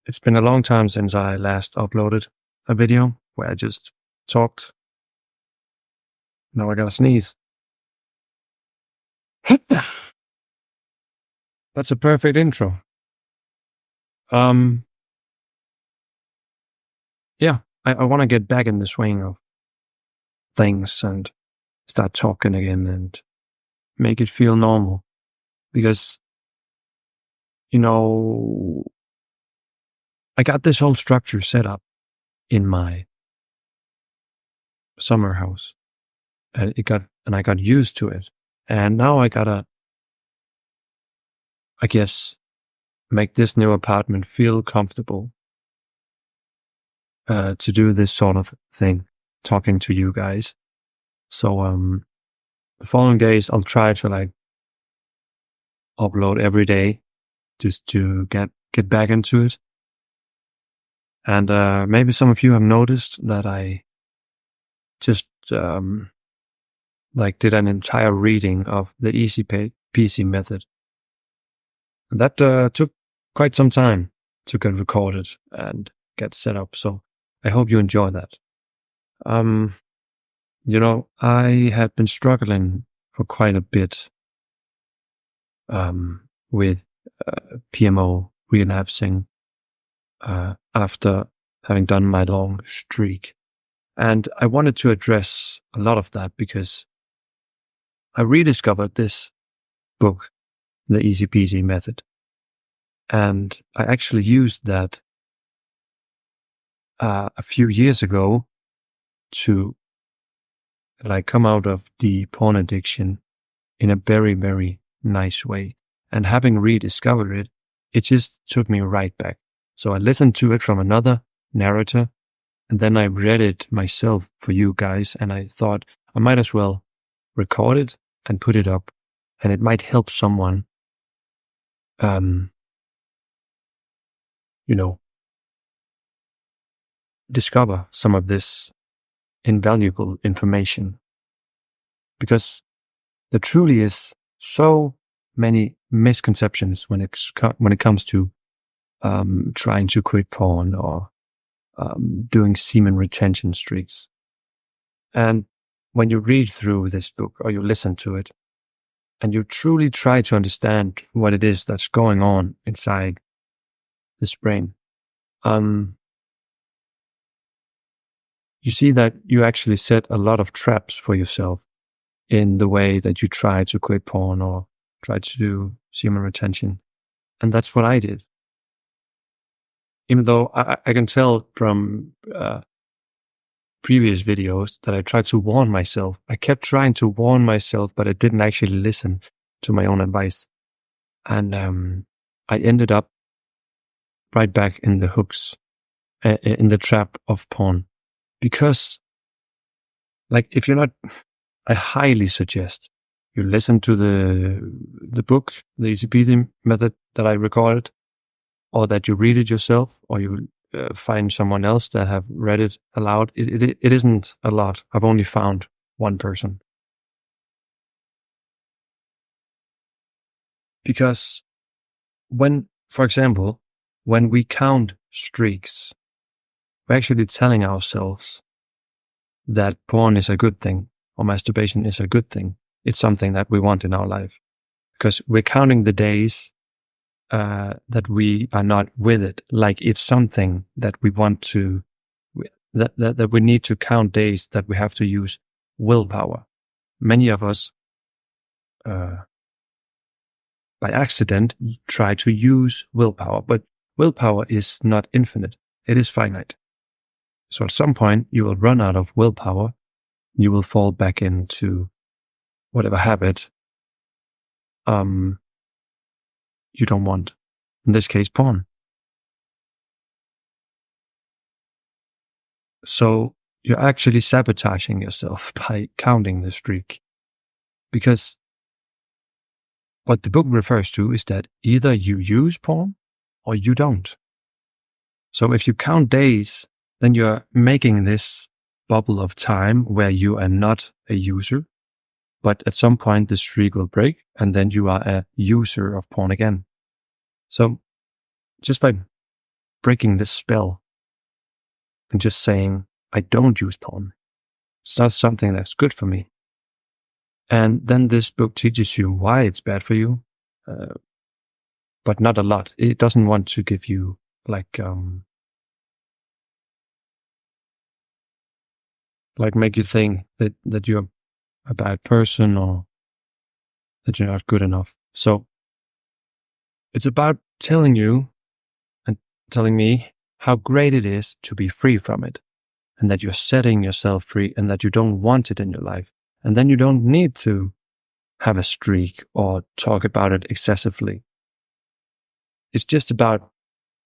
It's been a long time since I last uploaded a video where I just talked. Now I gotta sneeze. That's a perfect intro. Yeah, I want to get back in the swing of things and start talking again and make it feel normal. Because, I got this whole structure set up in my summer house, and I got used to it. And now I gotta, I guess, make this new apartment feel comfortable to do this sort of thing, talking to you guys. So the following days I'll try to upload every day just to get back into it. And maybe some of you have noticed that I just did an entire reading of the EasyPeasyMethod. And that took quite some time to get recorded and get set up. So I hope you enjoy that. I had been struggling for quite a bit with PMO relapsing after having done my long streak. And I wanted to address a lot of that because I rediscovered this book, the EasyPeasyMethod. And I actually used that a few years ago to come out of the porn addiction in a very, very nice way. And having rediscovered it just took me right back. So I listened to it from another narrator, and then I read it myself for you guys, and I thought I might as well record it and put it up, and it might help someone discover some of this invaluable information. Because there truly is so many misconceptions when it comes to trying to quit porn or doing semen retention streaks. And when you read through this book or you listen to it and you truly try to understand what it is that's going on inside this brain, you see that you actually set a lot of traps for yourself in the way that you try to quit porn or try to do semen retention. And that's what I did. Even though I can tell from previous videos that I tried to warn myself. I kept trying to warn myself, but I didn't actually listen to my own advice. And I ended up right back in the hooks, in the trap of porn. Because, if you're not, I highly suggest you listen to the book, the EasyPeasy Method that I recorded, or that you read it yourself, or you find someone else that have read it aloud. It isn't a lot. I've only found one person. Because for example, when we count streaks, we're actually telling ourselves that porn is a good thing or masturbation is a good thing. It's something that we want in our life because we're counting the days that we are not with it. Like it's something that we want to, that we need to count days that we have to use willpower. Many of us, by accident, try to use willpower, but willpower is not infinite. It is finite. So at some point you will run out of willpower. You will fall back into whatever habit you don't want. In this case, porn. So you're actually sabotaging yourself by counting the streak. Because what the book refers to is that either you use porn or you don't. So if you count days, then you're making this bubble of time where you are not a user, but at some point the streak will break and then you are a user of porn again. So just by breaking this spell and just saying, I don't use porn. It's not something that's good for me. And then this book teaches you why it's bad for you, but not a lot. It doesn't want to give you like make you think that you're a bad person or that you're not good enough. So it's about telling you and telling me how great it is to be free from it, and that you're setting yourself free, and that you don't want it in your life. And then you don't need to have a streak or talk about it excessively. It's just about,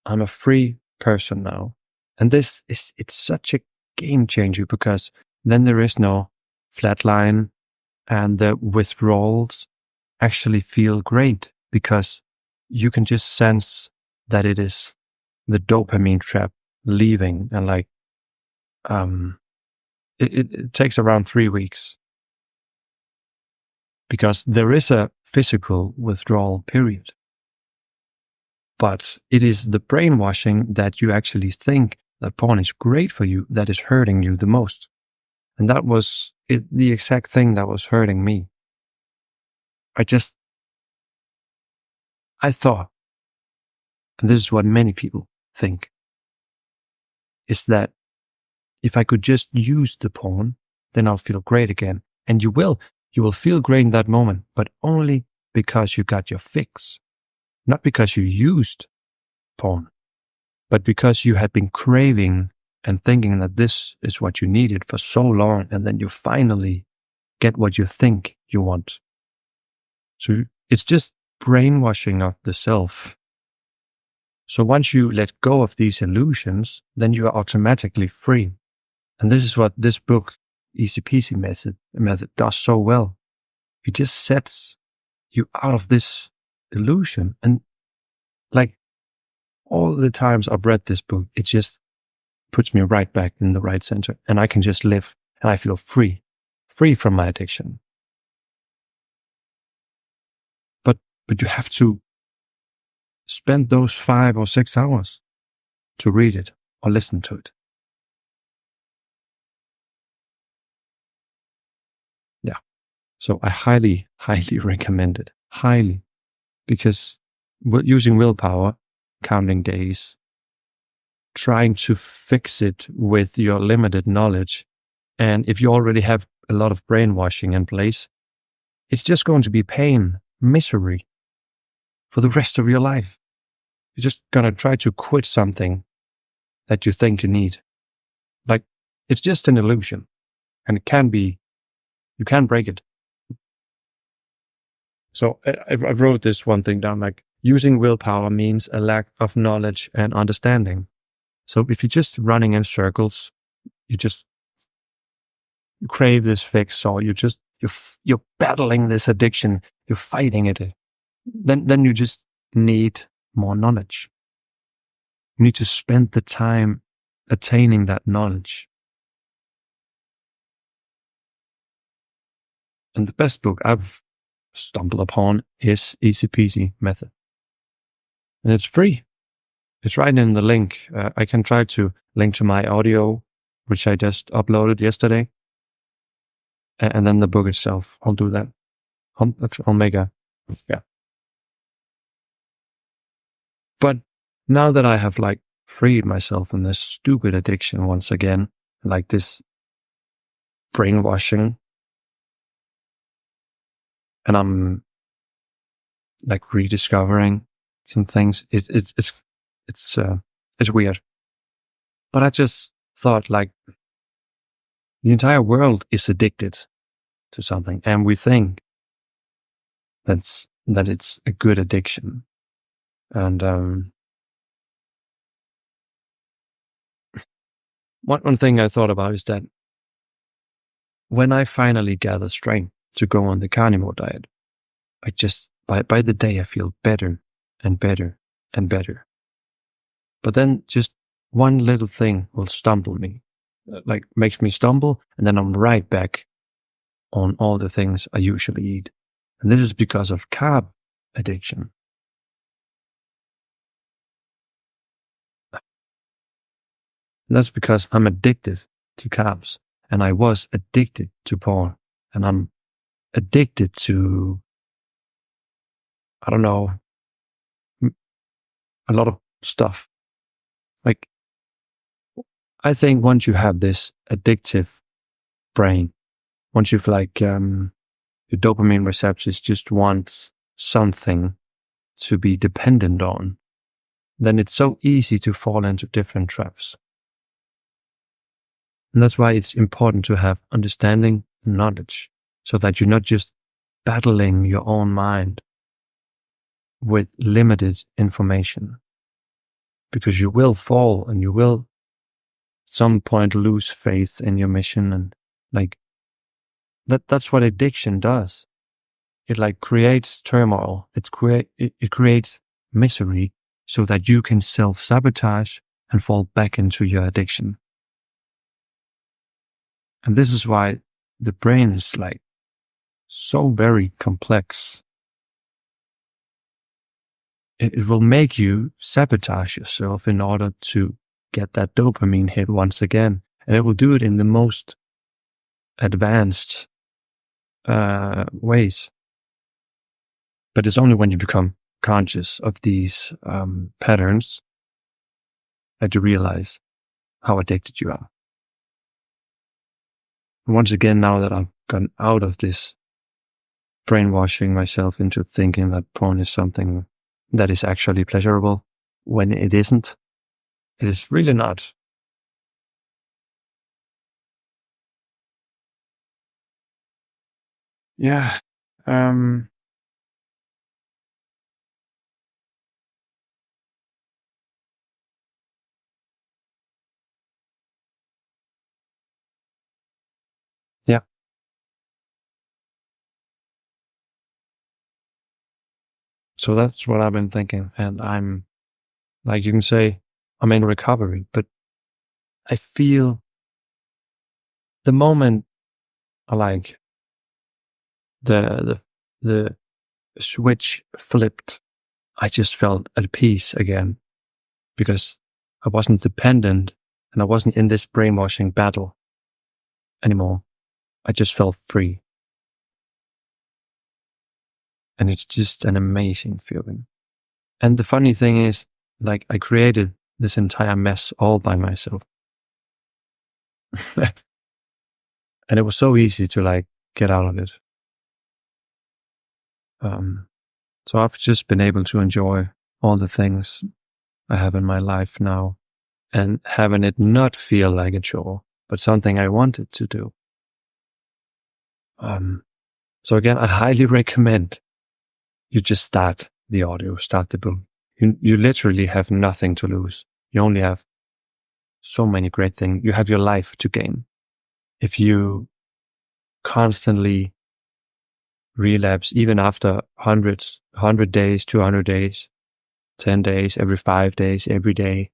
I'm a free person now. And it's such a game changer, because then there is no flatline, and the withdrawals actually feel great, because you can just sense that it is the dopamine trap leaving. And it takes around 3 weeks, because there is a physical withdrawal period. But it is the brainwashing that you actually think that porn is great for you that is hurting you the most. And that was the exact thing that was hurting me. I thought, and this is what many people think, is that if I could just use the porn, then I'll feel great again. And you will feel great in that moment, but only because you got your fix. Not because you used porn, but because you had been craving and thinking that this is what you needed for so long, and then you finally get what you think you want. So it's just brainwashing of the self. So once you let go of these illusions, then you are automatically free. And this is what this book, EasyPeasyMethod, does so well. It just sets you out of this illusion. And all the times I've read this book, it just puts me right back in the right center, and I can just live, and I feel free from my addiction. But you have to spend those 5 or 6 hours to read it or listen to it. Yeah. So I highly, highly recommend it. Highly. Because using willpower, counting days, trying to fix it with your limited knowledge, and if you already have a lot of brainwashing in place, it's just going to be pain, misery for the rest of your life. You're just going to try to quit something that you think you need. It's just an illusion, and you can break it. So I wrote this one thing down, using willpower means a lack of knowledge and understanding. So if you're just running in circles, you crave this fix, or you're battling this addiction, you're fighting it, then you just need more knowledge. You need to spend the time attaining that knowledge. And the best book I've stumbled upon is EasyPeasyMethod. And it's free. It's right in the link. I can try to link to my audio, which I just uploaded yesterday. And then the book itself. I'll do that. I'll make yeah. But now that I have freed myself from this stupid addiction once again, this brainwashing, and I'm rediscovering some things, it's weird. But I just thought the entire world is addicted to something, and we think that it's a good addiction. And one thing I thought about is that when I finally gather strength to go on the carnivore diet, I just by the day I feel better and better and better. But then just one little thing will stumble me, makes me stumble, and then I'm right back on all the things I usually eat. And this is because of carb addiction. And that's because I'm addicted to carbs, and I was addicted to porn, and I'm addicted to, I don't know, a lot of stuff. Like, I think once you have this addictive brain, once you've your dopamine receptors just want something to be dependent on, then it's so easy to fall into different traps. And that's why it's important to have understanding and knowledge, so that you're not just battling your own mind with limited information. Because you will fall, and you will at some point lose faith in your mission, and that's what addiction does. It creates turmoil. It creates misery, so that you can self-sabotage and fall back into your addiction. And this is why the brain is so very complex. It will make you sabotage yourself in order to get that dopamine hit once again. And it will do it in the most advanced ways. But it's only when you become conscious of these patterns that you realize how addicted you are. And once again, now that I've gotten out of this brainwashing myself into thinking that porn is something that is actually pleasurable, when it isn't, it is really not. Yeah. Yeah. So that's what I've been thinking. And I'm, you can say, I'm in recovery, but I feel the moment I the switch flipped, I just felt at peace again, because I wasn't dependent and I wasn't in this brainwashing battle anymore. I just felt free. And it's just an amazing feeling. And the funny thing is, I created this entire mess all by myself. And it was so easy to get out of it. So I've just been able to enjoy all the things I have in my life now, and having it not feel like a chore, but something I wanted to do. So again, I highly recommend you just start the audio, start the book. You literally have nothing to lose. You only have so many great things. You have your life to gain. If you constantly relapse, even after 100 days, 200 days, 10 days, every 5 days, every day,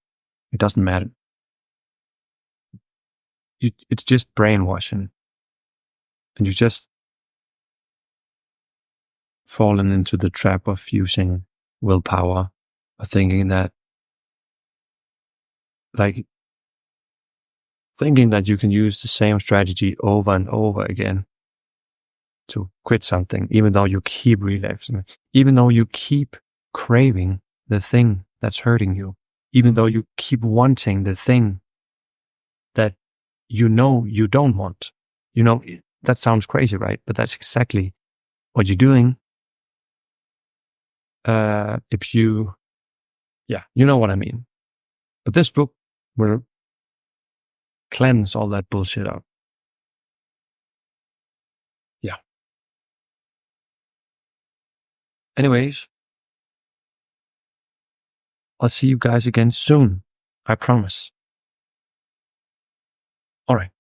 it doesn't matter. It's just brainwashing. And you just fallen into the trap of using willpower, or thinking that you can use the same strategy over and over again to quit something, even though you keep relapsing, even though you keep craving the thing that's hurting you, even though you keep wanting the thing that you don't want. That sounds crazy, right? But that's exactly what you're doing. You know what I mean. But this book will cleanse all that bullshit out. Yeah. Anyways, I'll see you guys again soon. I promise. All right.